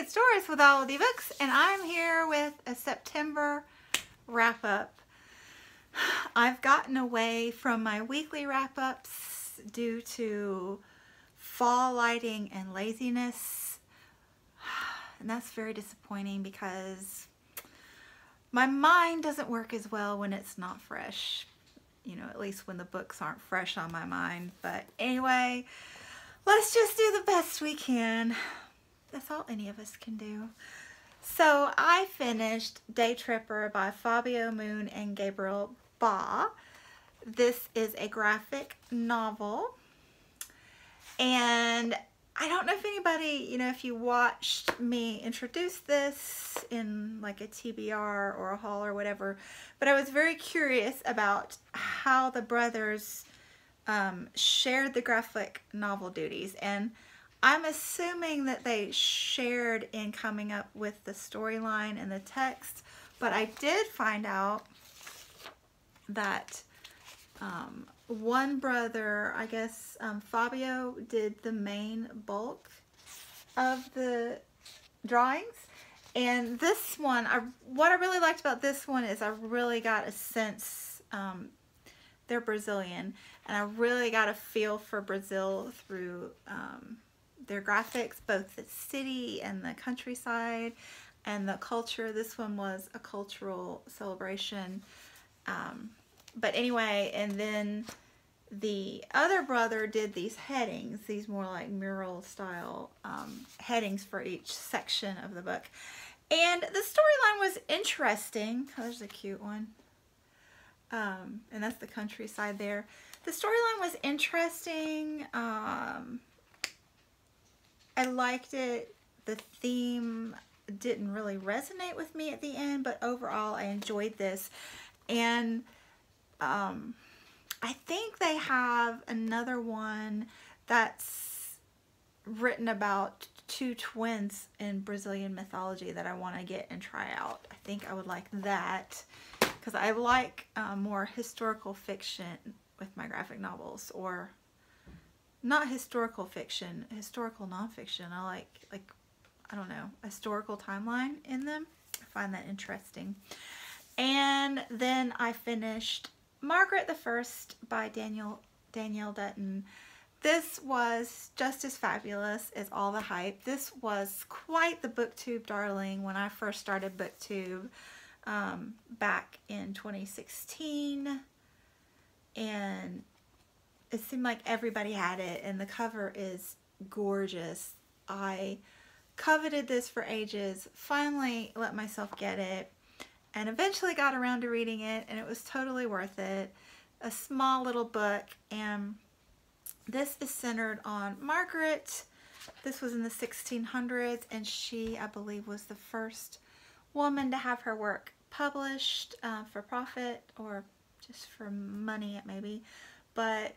Great Stories with All of the Books, and I'm here with a September wrap-up. I've gotten away from my weekly wrap-ups due to fall lighting and laziness, and that's very disappointing because my mind doesn't work as well when it's not fresh. You know, at least when the books aren't fresh on my mind. But anyway, let's just do the best we can. That's all any of us can do. So I finished Daytripper by Fabio Moon and Gabriel Ba. This is a graphic novel. And I don't know if anybody, you know, if you watched me introduce this in like a TBR or a haul or whatever, but I was very curious about how the brothers shared the graphic novel duties. And I'm assuming that they shared in coming up with the storyline and the text, but I did find out that one brother, I guess Fabio, did the main bulk of the drawings. And this one, what I really liked about this one is I really got a sense, they're Brazilian, and I really got a feel for Brazil through their graphics, both the city and the countryside and the culture. This one was a cultural celebration. But anyway, and then the other brother did these headings, these more like mural style headings for each section of the book. And the storyline was interesting. Oh, there's a cute one. And that's the countryside there. The storyline was interesting. I liked it. The theme didn't really resonate with me at the end, but overall I enjoyed this. And I think they have another one that's written about two twins in Brazilian mythology that I want to get and try out. I think I would like that because I like more historical fiction with my graphic novels, or not historical fiction, historical nonfiction. I like I don't know, a historical timeline in them. I find that interesting. And then I finished Margaret the First by Danielle Dutton. This was just as fabulous as all the hype. This was quite the booktube darling when I first started booktube back in 2016. And it seemed like everybody had it, and the cover is gorgeous. I coveted this for ages, finally let myself get it, and eventually got around to reading it, and it was totally worth it. A small little book, and this is centered on Margaret. This was in the 1600s, and she, I believe, was the first woman to have her work published for profit, or just for money maybe. But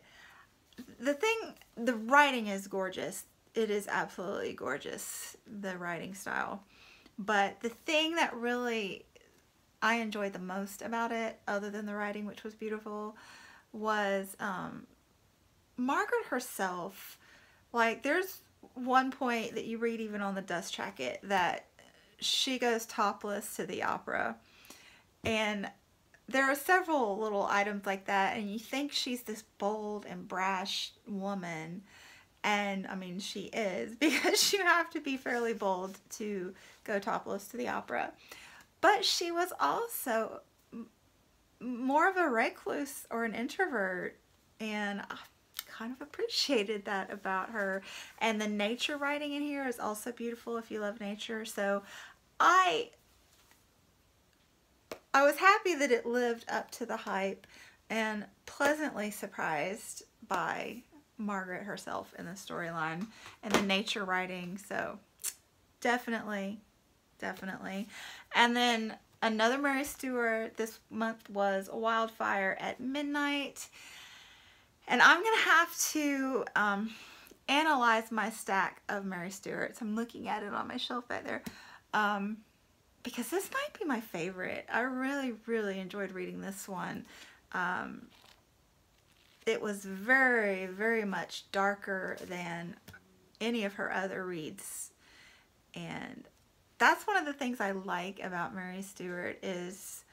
the writing is gorgeous. It is absolutely gorgeous, the writing style. But the thing that really I enjoyed the most about it, other than the writing, which was beautiful, was Margaret herself. Like, there's one point that you read even on the dust jacket that she goes topless to the opera. And there are several little items like that, and you think she's this bold and brash woman, and I mean she is, because you have to be fairly bold to go topless to the opera. But she was also more of a recluse or an introvert, and I kind of appreciated that about her. And the nature writing in here is also beautiful if you love nature. So I was happy that it lived up to the hype, and pleasantly surprised by Margaret herself in the storyline and the nature writing. So definitely. And then another Mary Stewart this month was Wildfire at Midnight. And I'm going to have to analyze my stack of Mary Stewarts. I'm looking at it on my shelf back there. Because this might be my favorite. I really enjoyed reading this one. It was very much darker than any of her other reads. And that's one of the things I like about Mary Stewart is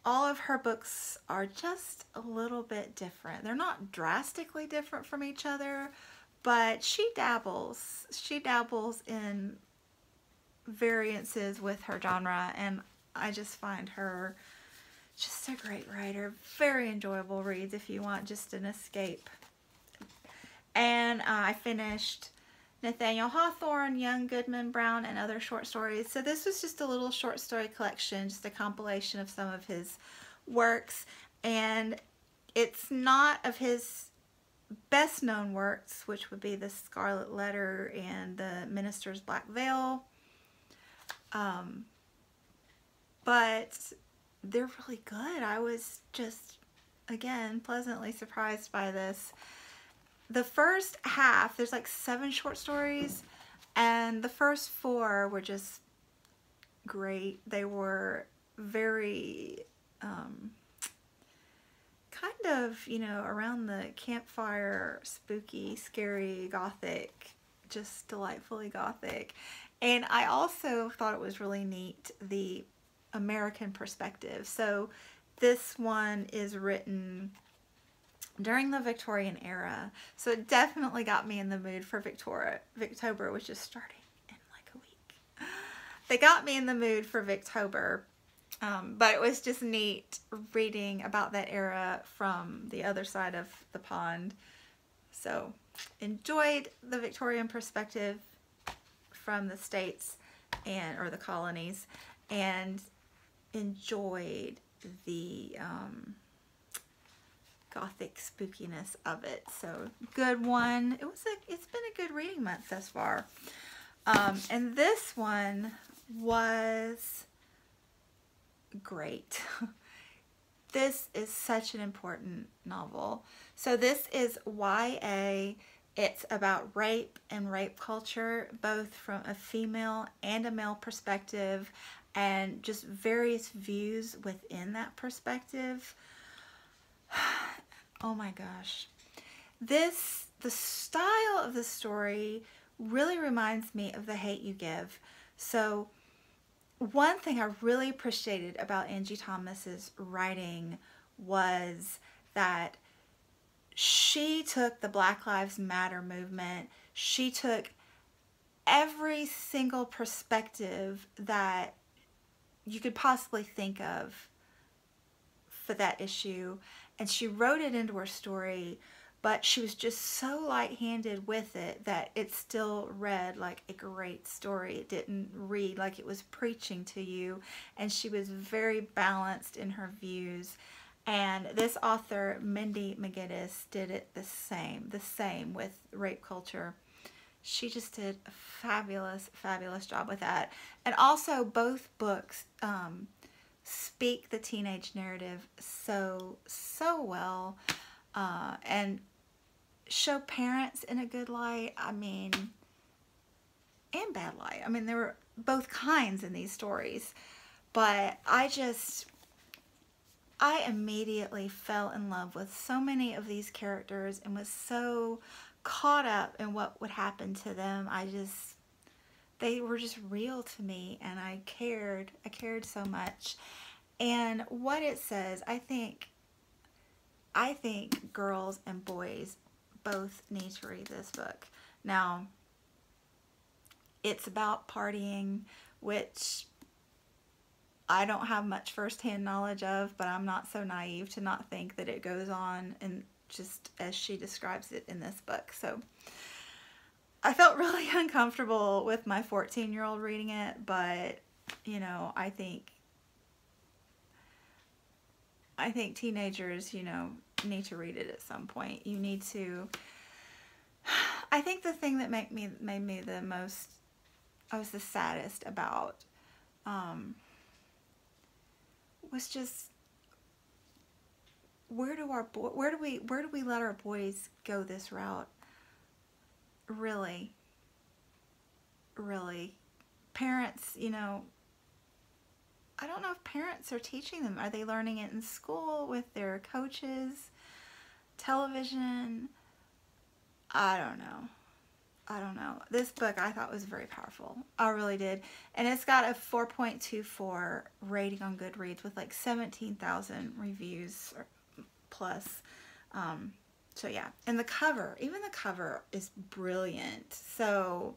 all of her books are just a little bit different. They're not drastically different from each other, but she dabbles in variances with her genre, and I just find her just a great writer. Very enjoyable reads if you want just an escape. And I finished Nathaniel Hawthorne, Young, Goodman, Brown, and Other Short Stories. So this was just a little short story collection, just a compilation of some of his works. And it's not of his best known works, which would be The Scarlet Letter and The Minister's Black Veil. But they're really good. I was just, again, pleasantly surprised by this. The first half, there's like 7 short stories, and the first 4 were just great. They were very kind of, you know, around the campfire, spooky, scary, gothic, just delightfully gothic. And I also thought it was really neat, the American perspective. So this one is written during the Victorian era, so it definitely got me in the mood for Victober, which is starting in like a week. They got me in the mood for Victober, but it was just neat reading about that era from the other side of the pond. So enjoyed the Victorian perspective from the States or the colonies, and enjoyed the gothic spookiness of it. So good one. It's been a good reading month thus far. And this one was great. This is such an important novel. So this is YA. It's about rape and rape culture, both from a female and a male perspective, and just various views within that perspective. Oh my gosh. The style of the story really reminds me of The Hate U Give. So one thing I really appreciated about Angie Thomas's writing was that she took the Black Lives Matter movement, she took every single perspective that you could possibly think of for that issue, and she wrote it into her story, but she was just so light-handed with it that it still read like a great story. It didn't read like it was preaching to you, and she was very balanced in her views. And this author, Mindy McGinnis, did it the same with rape culture. She just did a fabulous, fabulous job with that. And also both books speak the teenage narrative so well, and show parents in a good light, I mean, and bad light. I mean, there were both kinds in these stories, but I immediately fell in love with so many of these characters and was so caught up in what would happen to them. They were just real to me, and I cared so much. And what it says, I think girls and boys both need to read this book. Now, it's about partying, which I don't have much firsthand knowledge of, but I'm not so naive to not think that it goes on and just as she describes it in this book. So I felt really uncomfortable with my 14-year-old reading it, but you know, I think teenagers, you know, need to read it at some point. You need to. I think the thing that made me the most, I was the saddest about, was just where do we let our boys go this route? Really, parents, you know, I don't know if parents are teaching them. Are they learning it in school with their coaches? Television? I don't know. I don't know. This book I thought was very powerful. I really did. And it's got a 4.24 rating on Goodreads with like 17,000 reviews plus. So yeah. And the cover, even the cover is brilliant. So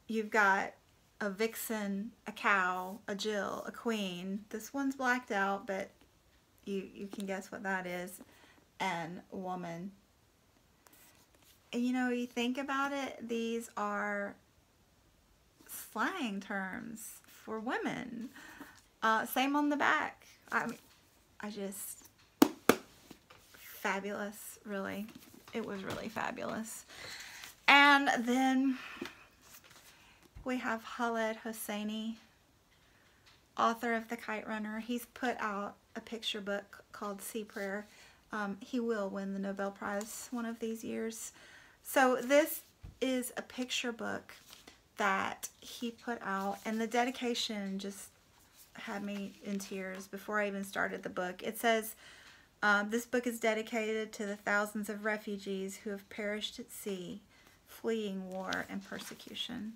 you've got a vixen, a cow, a Jill, a queen. This one's blacked out, but you can guess what that is. And a woman. And you know, you think about it, these are slang terms for women. Same on the back. I mean, fabulous, really. It was really fabulous. And then we have Khaled Hosseini, author of The Kite Runner. He's put out a picture book called Sea Prayer. He will win the Nobel Prize one of these years. So this is a picture book that he put out, and the dedication just had me in tears before I even started the book. It says, this book is dedicated to the thousands of refugees who have perished at sea, fleeing war and persecution.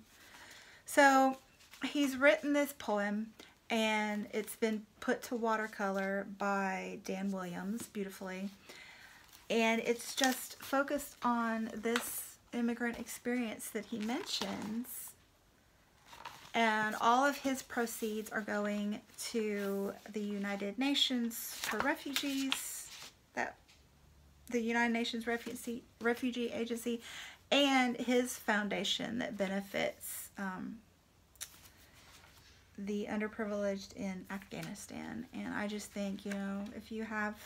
So he's written this poem, and it's been put to watercolor by Dan Williams beautifully. And it's just focused on this immigrant experience that he mentions. And all of his proceeds are going to the United Nations for refugees, the United Nations Refugee Agency, and his foundation that benefits the underprivileged in Afghanistan. And I just think, you know, if you have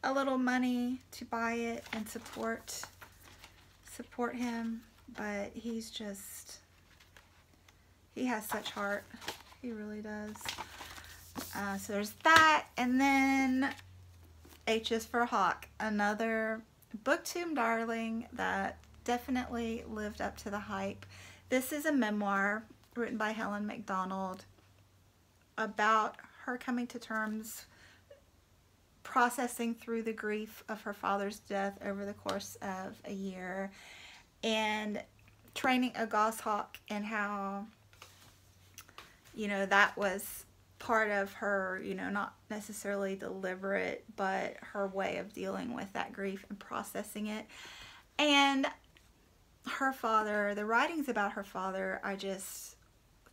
a little money to buy it and support him, but he has such heart. He really does. So there's that. And then HS4 Hawk, another booktube darling that definitely lived up to the hype. This is a memoir written by Helen MacDonald about her coming to terms, processing through the grief of her father's death over the course of a year, and training a goshawk, and how, you know, that was part of her, you know, not necessarily deliberate, but her way of dealing with that grief and processing it. And her father, the writings about her father, I just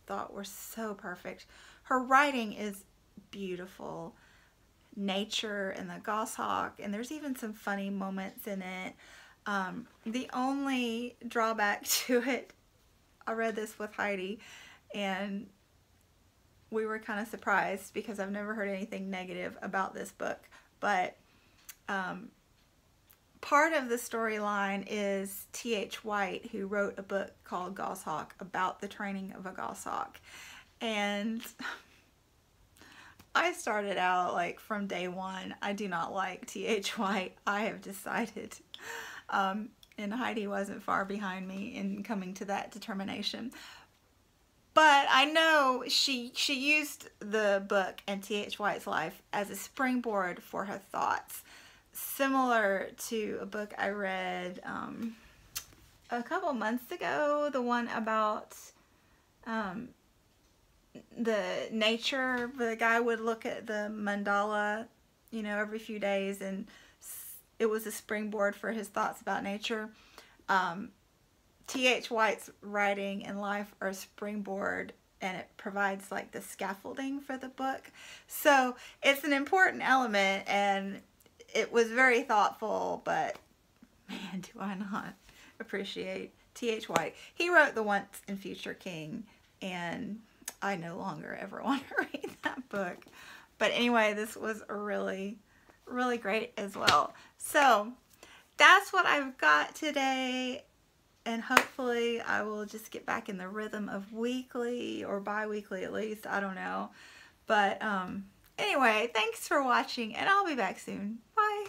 thought were so perfect. Her writing is beautiful. Nature and the goshawk, and there's even some funny moments in it. The only drawback to it, I read this with Heidi, and we were kind of surprised because I've never heard anything negative about this book, but part of the storyline is T.H. White, who wrote a book called Goshawk about the training of a goshawk. And I started out, like, from day one, I do not like T.H. White. I have decided, and Heidi wasn't far behind me in coming to that determination. But I know she used the book and T.H. White's life as a springboard for her thoughts, similar to a book I read a couple months ago, the one about the nature. The guy would look at the mandala, you know, every few days, and it was a springboard for his thoughts about nature. T.H. White's writing and life are a springboard, and it provides like the scaffolding for the book. So it's an important element, and it was very thoughtful, but man, do I not appreciate T.H. White. He wrote The Once and Future King, and I no longer ever want to read that book. But anyway, this was really, really great as well. So that's what I've got today. And hopefully I will just get back in the rhythm of weekly or bi-weekly at least. I don't know. But anyway, thanks for watching, and I'll be back soon. Bye.